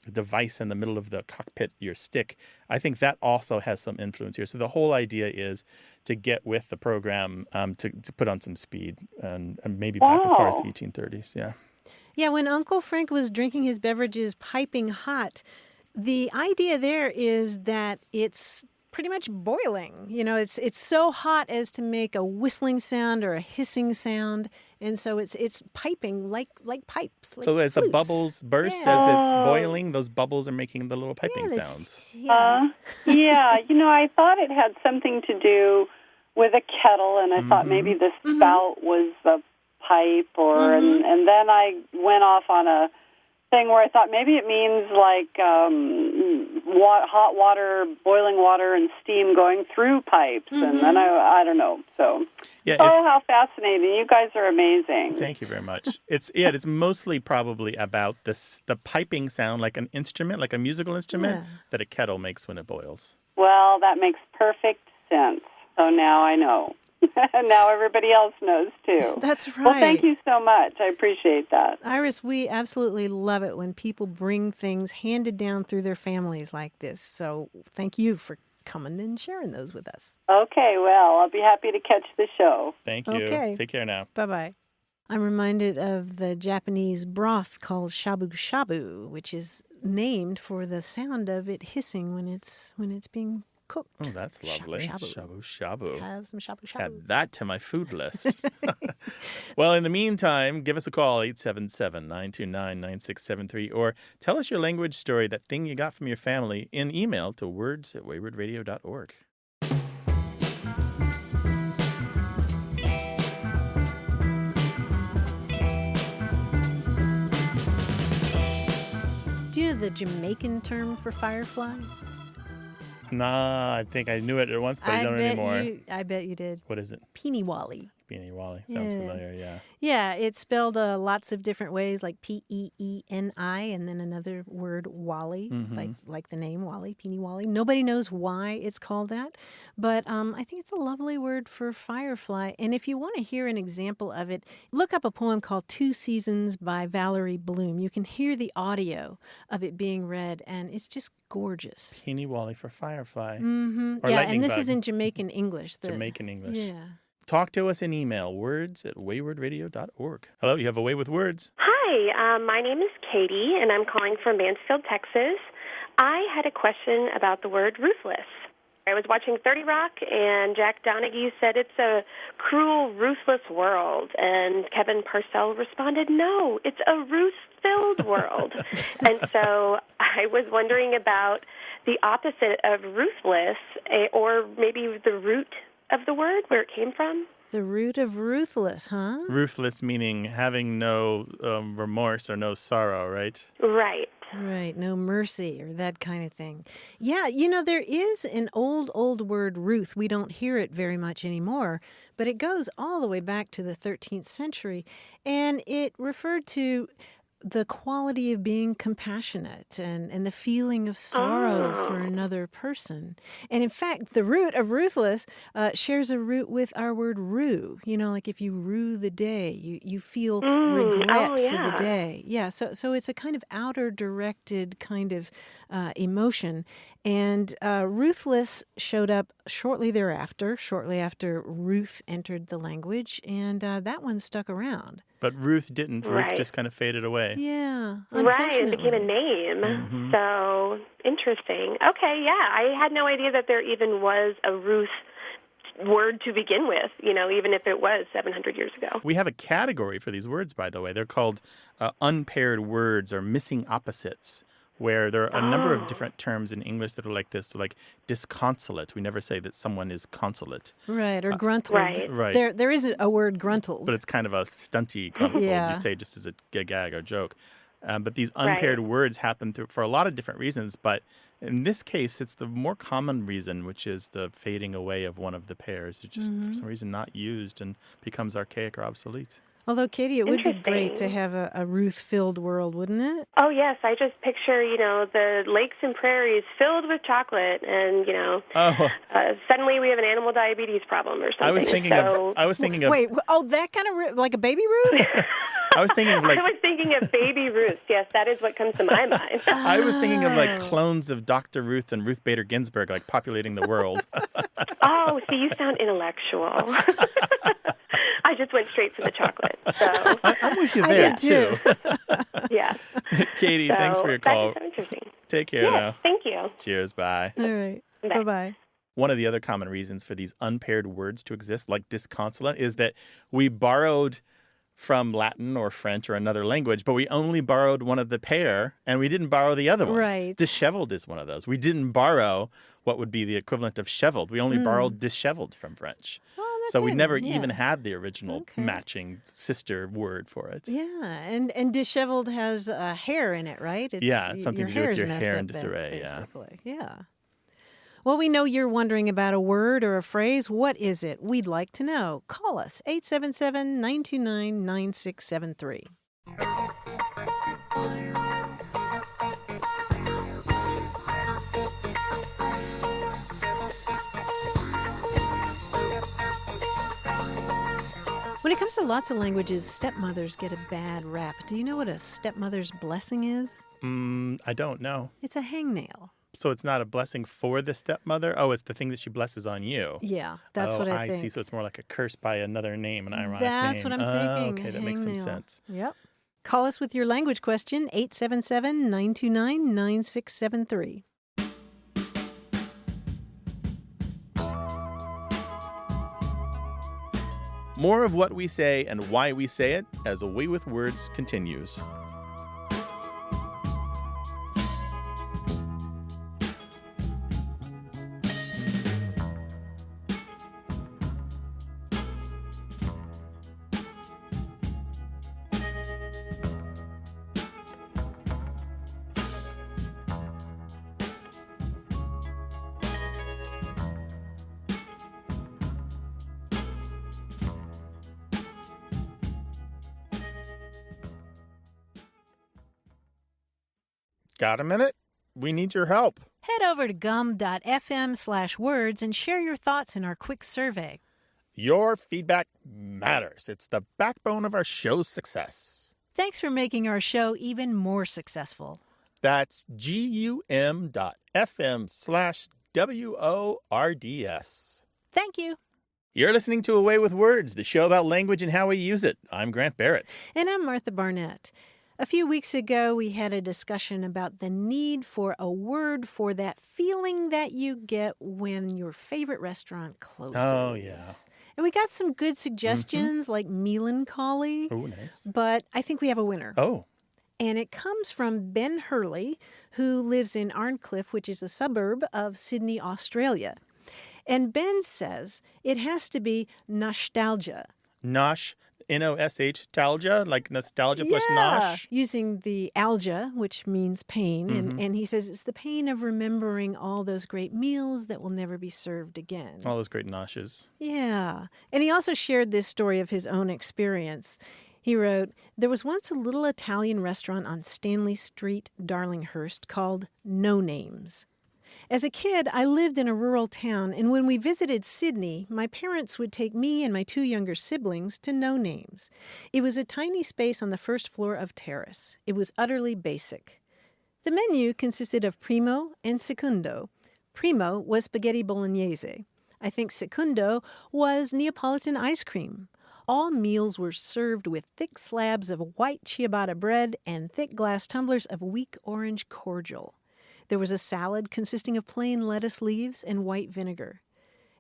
Speaker 2: device in the middle of the cockpit your stick, I think that also has some influence here. So the whole idea is to get with the program, to put on some speed, and maybe back as far as the 1830s, yeah.
Speaker 3: Yeah, when Uncle Frank was drinking his beverages piping hot, the idea there is that it's pretty much boiling. It's so hot as to make a whistling sound or a hissing sound, and so it's piping like pipes. Like
Speaker 2: so as
Speaker 3: flutes.
Speaker 2: The bubbles burst, as it's boiling, those bubbles are making the little piping sounds.
Speaker 8: Yeah. I thought it had something to do with a kettle, and I thought maybe the spout was the pipe, and then I went off on a thing where I thought maybe it means like hot water, boiling water, and steam going through pipes, and then I don't know. So, how fascinating! You guys are amazing.
Speaker 2: Thank you very much. It's mostly probably about the piping sound, like an instrument, like a musical instrument that a kettle makes when it boils.
Speaker 8: Well, that makes perfect sense. So now I know. Now everybody else knows, too.
Speaker 3: That's right.
Speaker 8: Well, thank you so much. I appreciate that.
Speaker 3: Iris, we absolutely love it when people bring things handed down through their families like this. So thank you for coming and sharing those with us.
Speaker 8: Okay, well, I'll be happy to catch the show.
Speaker 2: Thank you.
Speaker 3: Okay.
Speaker 2: Take care now.
Speaker 3: Bye-bye. I'm reminded of the Japanese broth called shabu shabu, which is named for the sound of it hissing when it's being cooked.
Speaker 2: Oh, that's lovely.
Speaker 3: Shabu
Speaker 2: shabu.
Speaker 3: Have some shabu shabu.
Speaker 2: Add that to my food list. Well, in the meantime, give us a call, 877-929-9673, or tell us your language story, that thing you got from your family, in email to words@waywardradio.org.
Speaker 3: Do you know the Jamaican term for firefly?
Speaker 2: Nah, I think I knew it at once, but I don't anymore.
Speaker 3: I bet you did.
Speaker 2: What is it?
Speaker 3: Peeny-wally.
Speaker 2: Peeny-wally. Sounds familiar, yeah.
Speaker 3: Yeah, it's spelled lots of different ways, like P-E-E-N-I, and then another word, Wally, like the name Wally, Peeny-Wally. Nobody knows why it's called that, but I think it's a lovely word for firefly. And if you want to hear an example of it, look up a poem called 2 Seasons by Valerie Bloom. You can hear the audio of it being read, and it's just gorgeous.
Speaker 2: Peeny-Wally for firefly.
Speaker 3: Mm-hmm.
Speaker 2: Or
Speaker 3: yeah,
Speaker 2: lightning
Speaker 3: and this
Speaker 2: bug.
Speaker 3: is in Jamaican English.
Speaker 2: Jamaican English.
Speaker 3: Yeah.
Speaker 2: Talk to us in email, words@waywardradio.org. Hello, you have a way with words.
Speaker 9: Hi, my name is Katie, and I'm calling from Mansfield, Texas. I had a question about the word ruthless. I was watching 30 Rock, and Jack Donaghy said it's a cruel, ruthless world, and Kevin Purcell responded, no, it's a ruth-filled world. And so I was wondering about the opposite of ruthless, or maybe the root of the word, where it came from.
Speaker 3: The root of ruthless, huh?
Speaker 2: Ruthless meaning having no remorse or no sorrow, right?
Speaker 9: Right.
Speaker 3: Right, no mercy or that kind of thing. Yeah, there is an old word, ruth. We don't hear it very much anymore, but it goes all the way back to the 13th century, and it referred to the quality of being compassionate and the feeling of sorrow for another person. And in fact, the root of ruthless shares a root with our word rue. Like if you rue the day, you feel regret for the day. Yeah, so it's a kind of outer directed kind of emotion. And ruthless showed up shortly after Ruth entered the language, and that one stuck around.
Speaker 2: But Ruth didn't. Ruth just kind of faded away.
Speaker 3: Yeah,
Speaker 9: right, and became a name. Mm-hmm. So interesting. Okay, yeah, I had no idea that there even was a Ruth word to begin with, even if it was 700 years ago.
Speaker 2: We have a category for these words, by the way. They're called unpaired words or missing opposites, where there are a number of different terms in English that are like this, so like disconsolate. We never say that someone is consolate.
Speaker 3: Right, or gruntled.
Speaker 2: Right.
Speaker 3: There isn't a word gruntled.
Speaker 2: But it's kind of a stunty gruntled, you say just as a gag or joke. But these unpaired words happen for a lot of different reasons, but in this case, it's the more common reason, which is the fading away of one of the pairs. It's just for some reason not used and becomes archaic or obsolete.
Speaker 3: Although, Katie, it would be great to have a Ruth-filled world, wouldn't it?
Speaker 9: Oh, yes. I just picture, the lakes and prairies filled with chocolate and, suddenly we have an animal diabetes problem or something.
Speaker 2: I was thinking of...
Speaker 3: Wait, that kind of, like a baby Ruth?
Speaker 2: I was thinking
Speaker 9: of Baby Ruth. Yes, that is what comes to my mind.
Speaker 2: I was thinking of like clones of Dr. Ruth and Ruth Bader Ginsburg, like populating the world.
Speaker 9: Oh, see, you sound intellectual. I just went straight for the chocolate. So
Speaker 2: I'm with you there, too.
Speaker 9: Yeah.
Speaker 2: Katie, thanks for your call.
Speaker 9: That's so interesting.
Speaker 2: Take care now.
Speaker 9: Thank you.
Speaker 2: Cheers. Bye.
Speaker 3: All right. Bye-bye.
Speaker 2: One of the other common reasons for these unpaired words to exist, like disconsolate, is that we borrowed from Latin or French or another language, but we only borrowed one of the pair, and we didn't borrow the other one.
Speaker 3: Right.
Speaker 2: Disheveled is one of those. We didn't borrow what would be the equivalent of sheveled. We only borrowed disheveled from French. So we never even had the original matching sister word for it.
Speaker 3: Yeah, and disheveled has hair in it, right?
Speaker 2: It's something to do with your hair in disarray.
Speaker 3: Basically, yeah. Well, we know you're wondering about a word or a phrase. What is it? We'd like to know. Call us, 877-929-9673. When it comes to lots of languages, stepmothers get a bad rap. Do you know what a stepmother's blessing is?
Speaker 2: I don't know.
Speaker 3: It's a hangnail.
Speaker 2: So it's not a blessing for the stepmother? Oh, it's the thing that she blesses on you.
Speaker 3: Yeah, that's what I think.
Speaker 2: I see. So it's more like a curse by another name, an ironic
Speaker 3: That's
Speaker 2: name.
Speaker 3: what I'm thinking.
Speaker 2: Okay, that makes some sense.
Speaker 3: Yep. Call us with your language question, 877-929-9673.
Speaker 2: More of what we say and why we say it as A Way with Words continues. Got a minute? We need your help.
Speaker 3: Head over to gum.fm/words and share your thoughts in our quick survey.
Speaker 2: Your feedback matters. It's the backbone of our show's success.
Speaker 3: Thanks for making our show even more successful.
Speaker 2: That's gum.fm/WORDS.
Speaker 3: Thank you.
Speaker 2: You're listening to A Way with Words, the show about language and how we use it. I'm Grant Barrett.
Speaker 3: And I'm Martha Barnett. A few weeks ago, we had a discussion about the need for a word for that feeling that you get when your favorite restaurant closes.
Speaker 2: Oh, yeah.
Speaker 3: And we got some good suggestions like melancholy.
Speaker 2: Oh, nice.
Speaker 3: But I think we have a winner.
Speaker 2: Oh.
Speaker 3: And it comes from Ben Hurley, who lives in Arncliffe, which is a suburb of Sydney, Australia. And Ben says it has to be nostalgia.
Speaker 2: nostalgia, like nostalgia plus nosh?
Speaker 3: Using the alga, which means pain. And he says it's the pain of remembering all those great meals that will never be served again.
Speaker 2: All those great noshes.
Speaker 3: Yeah. And he also shared this story of his own experience. He wrote, "There was once a little Italian restaurant on Stanley Street, Darlinghurst, called No Names. As a kid, I lived in a rural town, and when we visited Sydney, my parents would take me and my 2 younger siblings to No Names. It was a tiny space on the first floor of terrace. It was utterly basic. The menu consisted of primo and secundo. Primo was spaghetti bolognese. I think secundo was Neapolitan ice cream. All meals were served with thick slabs of white ciabatta bread and thick glass tumblers of weak orange cordial. There was a salad consisting of plain lettuce leaves and white vinegar.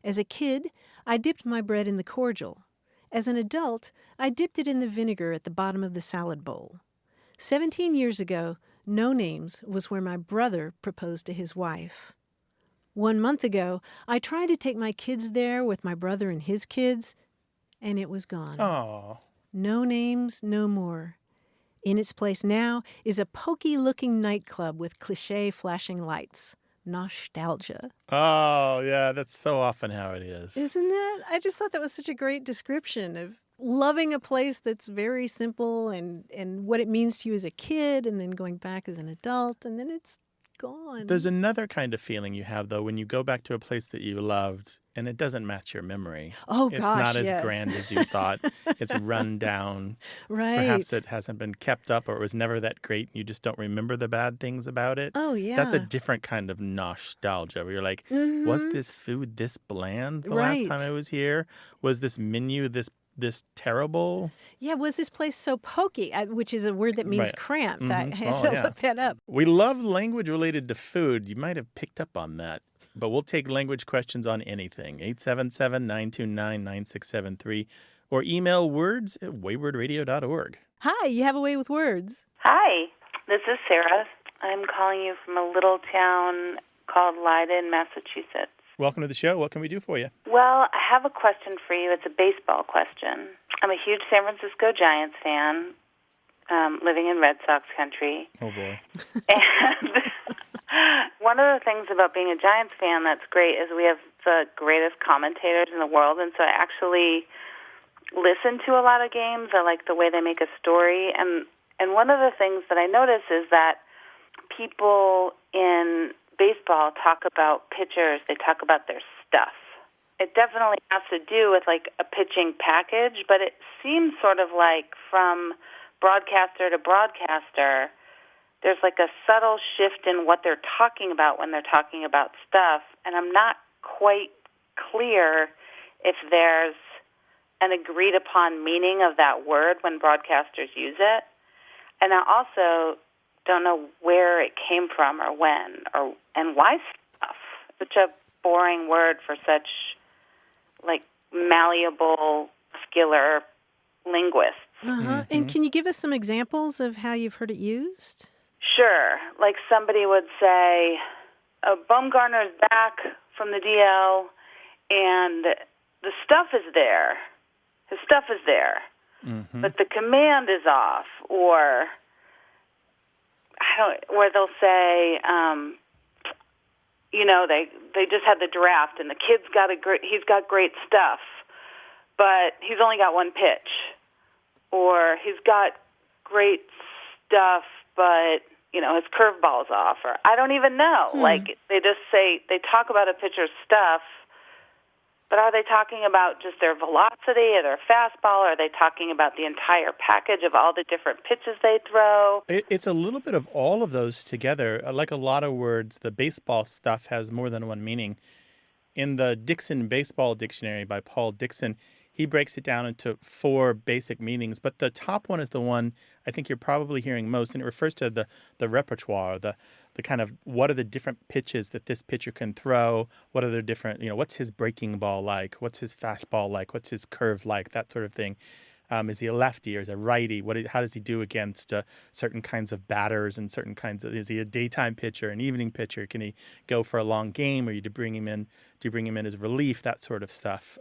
Speaker 3: As a kid, I dipped my bread in the cordial. As an adult, I dipped it in the vinegar at the bottom of the salad bowl. 17 years ago, No Names was where my brother proposed to his wife. 1 month ago, I tried to take my kids there with my brother and his kids, and it was gone.
Speaker 2: Oh.
Speaker 3: No Names, no more. In its place now is a pokey-looking nightclub with cliché flashing lights. Nostalgia.
Speaker 2: Oh, yeah, that's so often how it is.
Speaker 3: Isn't it? I just thought that was such a great description of loving a place that's very simple and what it means to you as a kid and then going back as an adult, and then it's gone.
Speaker 2: There's another kind of feeling you have, though, when you go back to a place that you loved and it doesn't match your memory.
Speaker 3: Oh,
Speaker 2: it's
Speaker 3: gosh,
Speaker 2: not as
Speaker 3: yes.
Speaker 2: grand as you thought. It's run down.
Speaker 3: Right.
Speaker 2: Perhaps it hasn't been kept up or it was never that great and you just don't remember the bad things about it.
Speaker 3: Oh, yeah.
Speaker 2: That's a different kind of nostalgia where you're like, was this food this bland the last time I was here? Was this menu this terrible?
Speaker 3: Yeah, was this place so pokey, which is a word that means cramped. I had to look that up.
Speaker 2: We love language related to food. You might have picked up on that. But we'll take language questions on anything. 877-929-9673 or email words@waywardradio.org.
Speaker 3: Hi, you have a way with words.
Speaker 10: Hi, this is Sarah. I'm calling you from a little town called Leiden, Massachusetts.
Speaker 2: Welcome to the show. What can we do for you?
Speaker 10: Well, I have a question for you. It's a baseball question. I'm a huge San Francisco Giants fan, living in Red Sox country.
Speaker 2: Oh, boy.
Speaker 10: And one of the things about being a Giants fan that's great is we have the greatest commentators in the world, and so I actually listen to a lot of games. I like the way they make a story. And one of the things that I notice is that people in baseball talk about pitchers, they talk about their stuff. It definitely has to do with like a pitching package, but it seems sort of like from broadcaster to broadcaster, there's like a subtle shift in what they're talking about when they're talking about stuff, and I'm not quite clear if there's an agreed upon meaning of that word when broadcasters use it. And I also don't know where it came from or when and why stuff. Such a boring word for such like malleable, muscular linguists.
Speaker 3: And can you give us some examples of how you've heard it used?
Speaker 10: Sure. Like somebody would say, Baumgartner's back from the DL and the stuff is there. His stuff is there. But the command is off. Or where they'll say, they just had the draft and the kid's he's got great stuff, but he's only got one pitch. Or he's got great stuff, but his curveball's off. Or I don't even know. Like they just say they talk about a pitcher's stuff, but are they talking about just their velocity or their fastball? Or are they talking about the entire package of all the different pitches they throw?
Speaker 2: It's a little bit of all of those together. Like a lot of words, the baseball stuff has more than one meaning. In the Dixon Baseball Dictionary by Paul Dixon, he breaks it down into 4 basic meanings, but the top one is the one I think you're probably hearing most, and it refers to the repertoire, the kind of what are the different pitches that this pitcher can throw, what are the different, what's his breaking ball like, what's his fastball like, what's his curve like, that sort of thing. Is he a lefty or is he a righty? How does he do against certain kinds of batters and certain kinds of? Is he a daytime pitcher, an evening pitcher? Can he go for a long game, or do you bring him in as relief? That sort of stuff.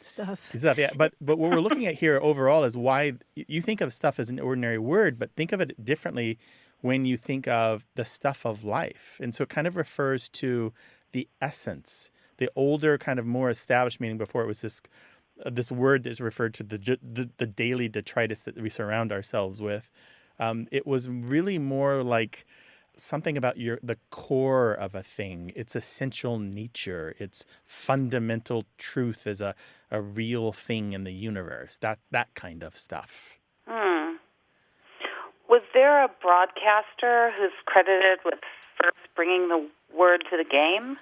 Speaker 3: Stuff.
Speaker 2: Yeah. But what we're looking at here overall is why you think of stuff as an ordinary word, but think of it differently when you think of the stuff of life, and so it kind of refers to the essence. The older, kind of more established meaning before it was this word is referred to the daily detritus that we surround ourselves with. It was really more like something about the core of a thing, its essential nature, its fundamental truth as a real thing in the universe, that kind of stuff.
Speaker 10: Was there a broadcaster who's credited with first bringing the word to the game?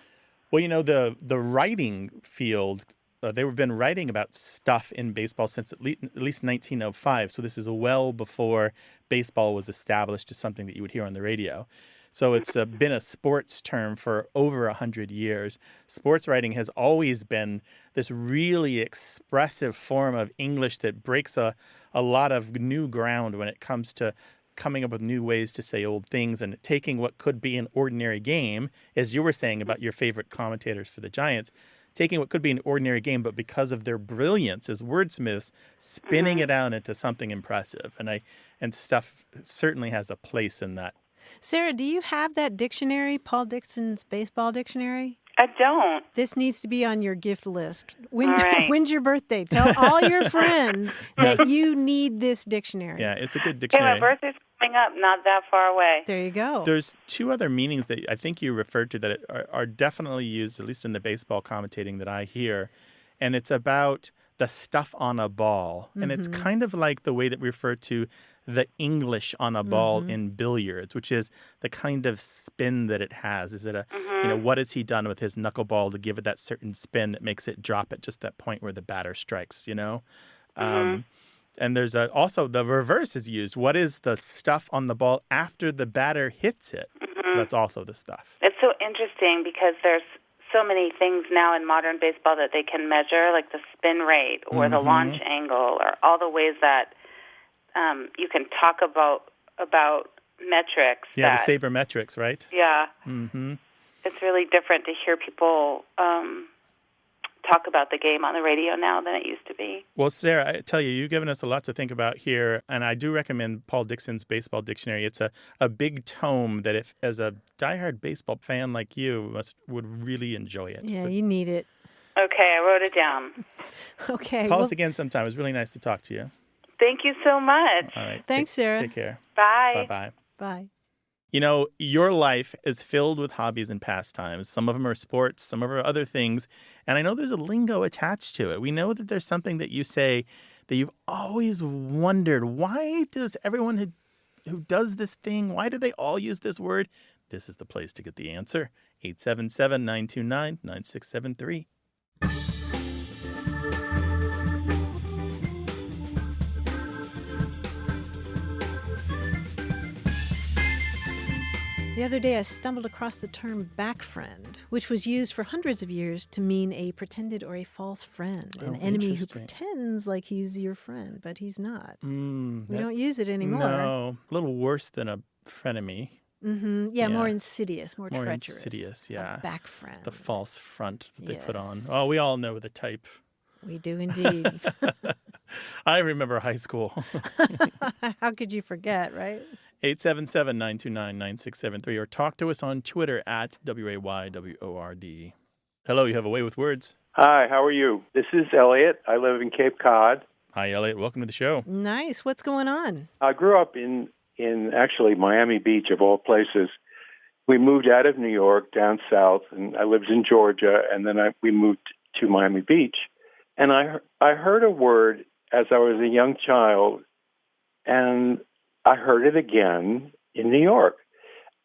Speaker 2: Well, the writing field, they've been writing about stuff in baseball since at least 1905. So this is well before baseball was established as something that you would hear on the radio. So it's been a sports term for over 100 years. Sports writing has always been this really expressive form of English that breaks a lot of new ground when it comes to coming up with new ways to say old things and taking what could be an ordinary game, as you were saying about your favorite commentators for the Giants, taking what could be an ordinary game, but because of their brilliance as wordsmiths, spinning it out into something impressive. And stuff certainly has a place in that.
Speaker 3: Sarah, do you have that dictionary, Paul Dixon's baseball dictionary?
Speaker 10: I don't.
Speaker 3: This needs to be on your gift list.
Speaker 10: Right.
Speaker 3: When's your birthday? Tell all your friends that you need this dictionary.
Speaker 2: Yeah, it's a good dictionary.
Speaker 10: Hey, my birthday's coming up, not that far away.
Speaker 3: There you go.
Speaker 2: There's two other meanings that I think you referred to that are definitely used, at least in the baseball commentating that I hear, and it's about the stuff on a ball. And it's kind of like the way that we refer to the English on a ball in billiards, which is the kind of spin that it has. Is it what has he done with his knuckleball to give it that certain spin that makes it drop at just that point where the batter strikes, And there's also the reverse is used. What is the stuff on the ball after the batter hits it? That's also the stuff.
Speaker 10: It's so interesting because there's so many things now in modern baseball that they can measure, like the spin rate or the launch angle or all the ways that you can talk about metrics.
Speaker 2: Yeah, the sabermetrics, right?
Speaker 10: Yeah. It's really different to hear people talk about the game on the radio now than it used to be.
Speaker 2: Well, Sarah, I tell you, you've given us a lot to think about here, and I do recommend Paul Dixon's Baseball Dictionary. It's a big tome that, if as a diehard baseball fan like you, would really enjoy it.
Speaker 3: Yeah, you need it.
Speaker 10: Okay, I wrote it down.
Speaker 3: Okay.
Speaker 2: Call us again sometime. It was really nice to talk to you.
Speaker 10: Thank you so much.
Speaker 2: All right.
Speaker 3: Thanks, Sarah.
Speaker 2: Take care.
Speaker 10: Bye.
Speaker 2: Bye-bye.
Speaker 3: Bye.
Speaker 2: Your life is filled with hobbies and pastimes. Some of them are sports, some of them are other things. And I know there's a lingo attached to it. We know that there's something that you say that you've always wondered, why does everyone who does this thing, why do they all use this word? This is the place to get the answer. 877-929-9673.
Speaker 3: The other day, I stumbled across the term backfriend, which was used for hundreds of years to mean a pretended or a false friend, an enemy who pretends like he's your friend, but he's not. We don't use it anymore.
Speaker 2: No, a little worse than a frenemy.
Speaker 3: Yeah, more insidious, more treacherous.
Speaker 2: More insidious, yeah.
Speaker 3: A backfriend.
Speaker 2: The false front that they put on. Oh, we all know the type.
Speaker 3: We do indeed.
Speaker 2: I remember high school.
Speaker 3: How could you forget, right?
Speaker 2: 877-929-9673 or talk to us on Twitter at WAYWORD. Hello, you have a way with words.
Speaker 11: Hi, how are you? This is Elliot. I live in Cape Cod.
Speaker 2: Hi, Elliot. Welcome to the show.
Speaker 3: Nice. What's going on?
Speaker 11: I grew up in actually Miami Beach, of all places. We moved out of New York down south, and I lived in Georgia, and then we moved to Miami Beach. And I heard a word as I was a young child, and I heard it again in New York.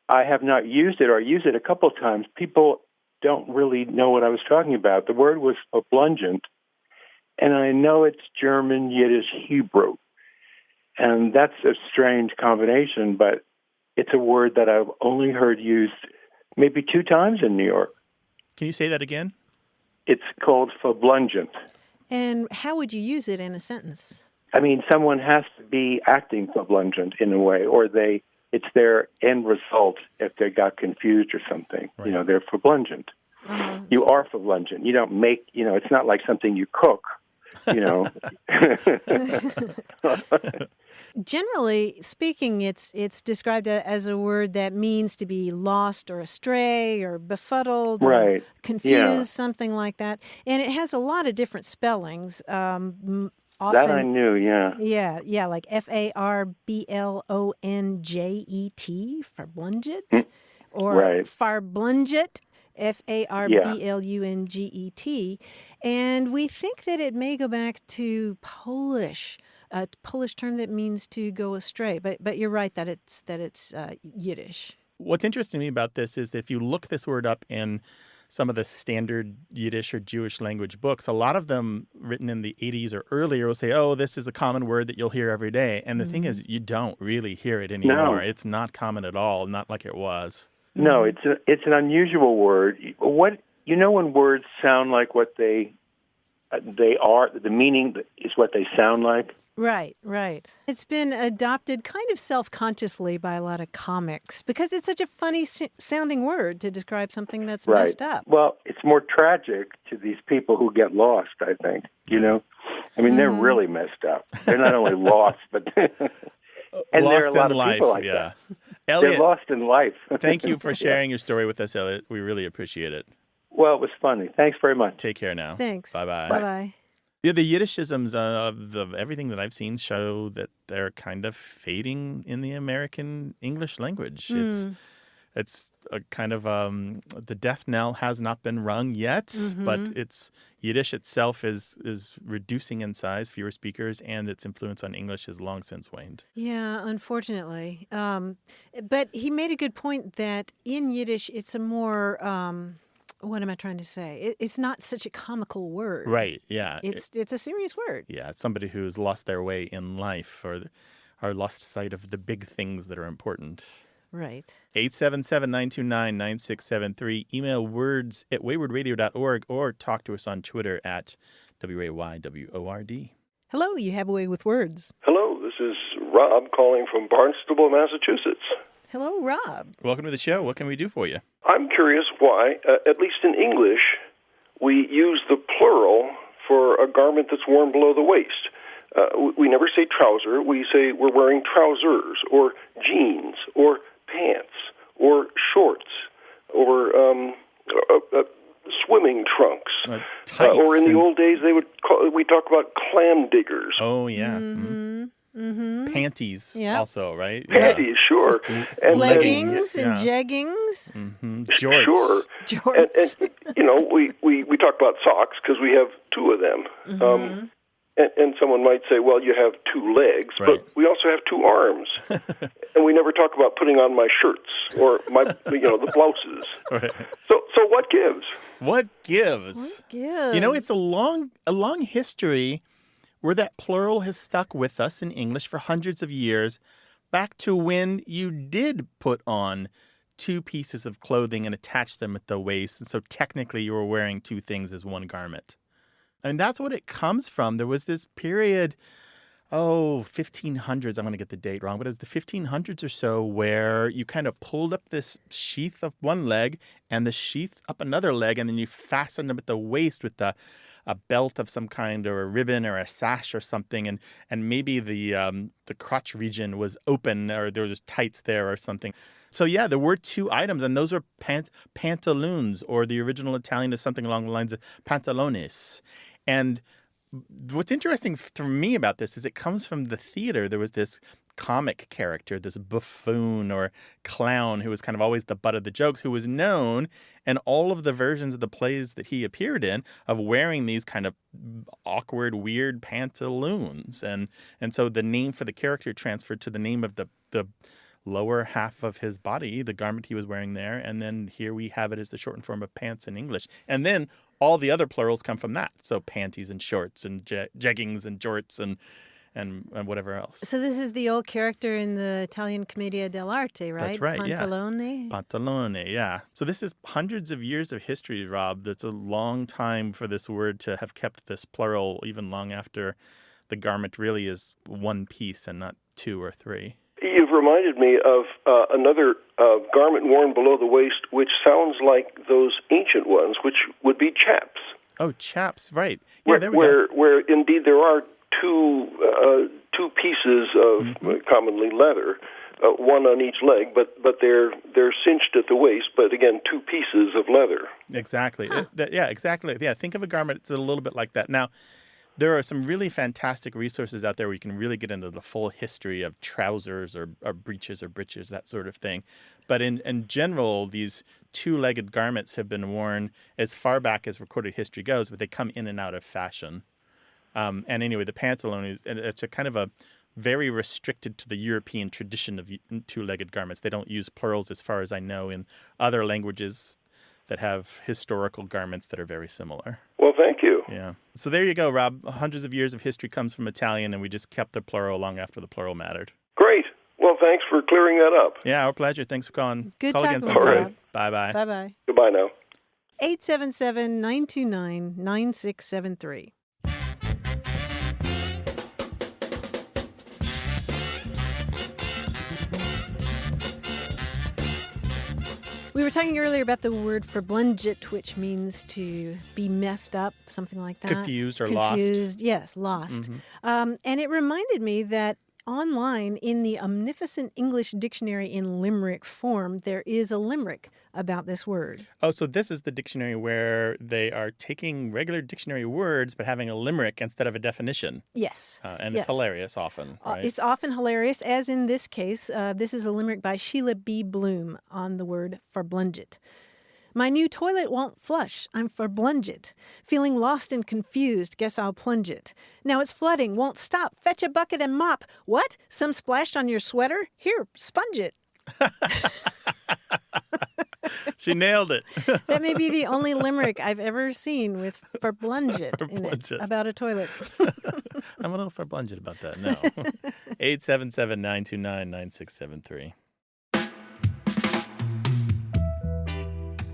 Speaker 11: I have not used it, or used it a couple of times. People don't really know what I was talking about. The word was oblungent, and I know it's German, Yiddish, Hebrew. And that's a strange combination, but it's a word that I've only heard used maybe 2 times in New York.
Speaker 2: Can you say that again?
Speaker 11: It's called farblonjet.
Speaker 3: And how would you use it in a sentence?
Speaker 11: I mean, someone has to be acting farblonjet in a way, or it's their end result if they got confused or something.
Speaker 2: Right.
Speaker 11: You know, they're farblonjet. You are farblonjet. You don't make, you know, it's not like something you cook, you know.
Speaker 3: Generally speaking, it's described as a word that means to be lost or astray or befuddled or confused, something like that. And it has a lot of different spellings. Often,
Speaker 11: that I knew, yeah.
Speaker 3: Yeah, like farblonjet, farblonjet, or farblonjet, farblunget. And we think that it may go back to Polish, a Polish term that means to go astray. But you're right that it's Yiddish.
Speaker 2: What's interesting to me about this is that if you look this word up in some of the standard Yiddish or Jewish language books, a lot of them written in the 80s or earlier will say, oh, this is a common word that you'll hear every day. And the thing is, you don't really hear it anymore. No. It's not common at all, not like it was.
Speaker 11: No, it's an unusual word. What, you know, when words sound like what they are, the meaning is what they sound like?
Speaker 3: Right. It's been adopted kind of self-consciously by a lot of comics because it's such a funny sounding word to describe something that's messed up.
Speaker 11: Well, it's more tragic to these people who get lost, I think, you know? I mean, they're really messed up. They're not only lost, but... and
Speaker 2: lost
Speaker 11: there are a lot of
Speaker 2: life,
Speaker 11: people like that.
Speaker 2: Elliot,
Speaker 11: they're lost in life.
Speaker 2: Thank you for sharing your story with us, Elliot. We really appreciate it.
Speaker 11: Well, it was funny. Thanks very much.
Speaker 2: Take care now.
Speaker 3: Thanks.
Speaker 2: Bye-bye.
Speaker 3: Bye-bye.
Speaker 2: Yeah, the Yiddishisms of everything that I've seen show that they're kind of fading in the American English language. It's a kind of the death knell has not been rung yet, but it's Yiddish itself is reducing in size, fewer speakers, and its influence on English has long since waned.
Speaker 3: Yeah, unfortunately. But he made a good point that in Yiddish it's a more what am I trying to say? It's not such a comical word.
Speaker 2: Right, yeah.
Speaker 3: It's a serious word.
Speaker 2: Yeah, it's somebody who's lost their way in life or lost sight of the big things that are important.
Speaker 3: Right.
Speaker 2: 877-929-9673. Email words@waywardradio.org or talk to us on Twitter at WAYWORD.
Speaker 3: Hello, you have a way with words.
Speaker 12: Hello, this is Rob calling from Barnstable, Massachusetts.
Speaker 3: Hello, Rob.
Speaker 2: Welcome to the show. What can we do for you?
Speaker 12: I'm curious why, at least in English, we use the plural for a garment that's worn below the waist. We never say trouser. We say we're wearing trousers or jeans or pants or shorts or swimming trunks.
Speaker 2: Tights.
Speaker 12: Or in the old days, we talk about clam diggers.
Speaker 2: Oh, yeah. Panties also, right?
Speaker 12: Panties, sure.
Speaker 3: And leggings and jeggings.
Speaker 2: Jorts.
Speaker 12: Sure.
Speaker 3: Jorts.
Speaker 12: And you know, we talk about socks because we have two of them. And someone might say, well, you have two legs, but we also have two arms. And we never talk about putting on my shirts or the blouses.
Speaker 2: Right.
Speaker 12: So what gives?
Speaker 2: What gives? You know, it's a long history where that plural has stuck with us in English for hundreds of years, back to when you did put on two pieces of clothing and attach them at the waist. And so technically you were wearing two things as one garment. And that's what it comes from. There was this period, 1500s, I'm going to get the date wrong, but it was the 1500s or so where you kind of pulled up this sheath of one leg and the sheath up another leg, and then you fastened them at the waist with a belt of some kind or a ribbon or a sash or something, and maybe the crotch region was open or there was tights there or something. So yeah, there were two items, and those are pantaloons, or the original Italian is something along the lines of pantalones. And what's interesting to me about this is it comes from the theater. There was this comic character, this buffoon or clown who was kind of always the butt of the jokes, who was known in all of the versions of the plays that he appeared in of wearing these kind of awkward, weird pantaloons. And so the name for the character transferred to the name of the lower half of his body, the garment he was wearing there, and then here we have it as the shortened form of pants in English. And then all the other plurals come from that. So panties and shorts and jeggings and jorts and whatever else.
Speaker 3: So this is the old character in the Italian Commedia dell'arte, right?
Speaker 2: That's right,
Speaker 3: Pantalone?
Speaker 2: Yeah. Pantalone, yeah. So this is hundreds of years of history, Rob. That's a long time for this word to have kept this plural even long after the garment really is one piece and not two or three.
Speaker 12: You've reminded me of another garment worn below the waist, which sounds like those ancient ones, which would be chaps.
Speaker 2: Oh, chaps, right. Yeah, there we
Speaker 12: go. Where indeed there are two pieces of commonly leather, one on each leg, but they're cinched at the waist, but again, two pieces of leather.
Speaker 2: Exactly. Exactly. Yeah, think of a garment that's a little bit like that. Now, there are some really fantastic resources out there where you can really get into the full history of trousers or breeches or breeches, that sort of thing. But in general, these two-legged garments have been worn as far back as recorded history goes, but they come in and out of fashion. And anyway, the pantaloon it's a kind of a very restricted to the European tradition of two-legged garments. They don't use plurals as far as I know in other languages that have historical garments that are very similar.
Speaker 12: Well, thank you.
Speaker 2: Yeah. So there you go, Rob. Hundreds of years of history comes from Italian, and we just kept the plural long after the plural mattered.
Speaker 12: Great. Well, thanks for clearing that up.
Speaker 2: Yeah, our pleasure. Thanks for calling.
Speaker 3: Good
Speaker 2: Call again
Speaker 3: talking
Speaker 2: sometime.
Speaker 3: to you.
Speaker 2: Bye-bye.
Speaker 3: Bye-bye.
Speaker 12: Goodbye now.
Speaker 3: 877-929-9673. We were talking earlier about the word farblonjet, which means to be messed up, something like that.
Speaker 2: Confused or lost.
Speaker 3: Yes, lost. And it reminded me that online in the Omnificent English Dictionary in limerick form, there is a limerick about this word.
Speaker 2: Oh, so this is the dictionary where they are taking regular dictionary words but having a limerick instead of a definition.
Speaker 3: Yes.
Speaker 2: And it's hilarious often, right?
Speaker 3: It's often hilarious, as in this case. This is a limerick by Sheila B. Bloom on the word farblonjet. My new toilet won't flush. I'm farblonjet. Feeling lost and confused. Guess I'll plunge it. Now it's flooding. Won't stop. Fetch a bucket and mop. What? Some splashed on your sweater? Here, sponge it.
Speaker 2: She nailed it.
Speaker 3: That may be the only limerick I've ever seen with farblonjet in it about a toilet.
Speaker 2: I'm a little farblonjet about that. No. 877-929-9673.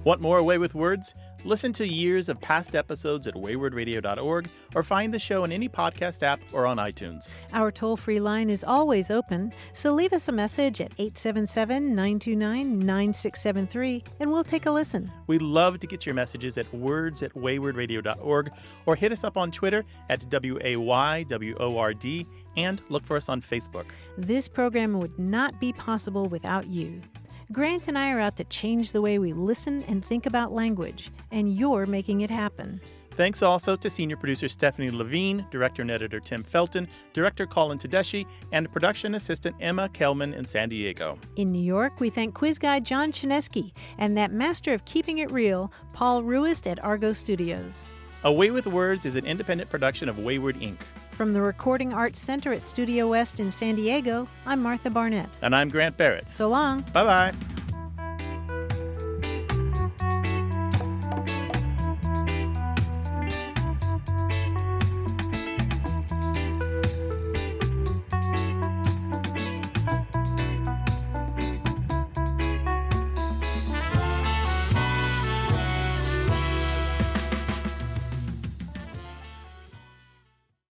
Speaker 2: Want more Away with Words? Listen to years of past episodes at waywardradio.org or find the show in any podcast app or on iTunes.
Speaker 3: Our toll-free line is always open, so leave us a message at 877-929-9673 and we'll take a listen.
Speaker 2: We love to get your messages at words@waywardradio.org or hit us up on Twitter at WAYWORD and look for us on Facebook.
Speaker 3: This program would not be possible without you. Grant and I are out to change the way we listen and think about language, and you're making it happen.
Speaker 2: Thanks also to senior producer Stephanie Levine, director and editor Tim Felton, director Colin Tedeschi, and production assistant Emma Kelman in San Diego.
Speaker 3: In New York, we thank quiz guy John Chinesky and that master of keeping it real, Paul Ruist at Argo Studios.
Speaker 2: Away with Words is an independent production of Wayward Inc.
Speaker 3: From the Recording Arts Center at Studio West in San Diego, I'm Martha Barnett.
Speaker 2: And I'm Grant Barrett.
Speaker 3: So long.
Speaker 2: Bye-bye.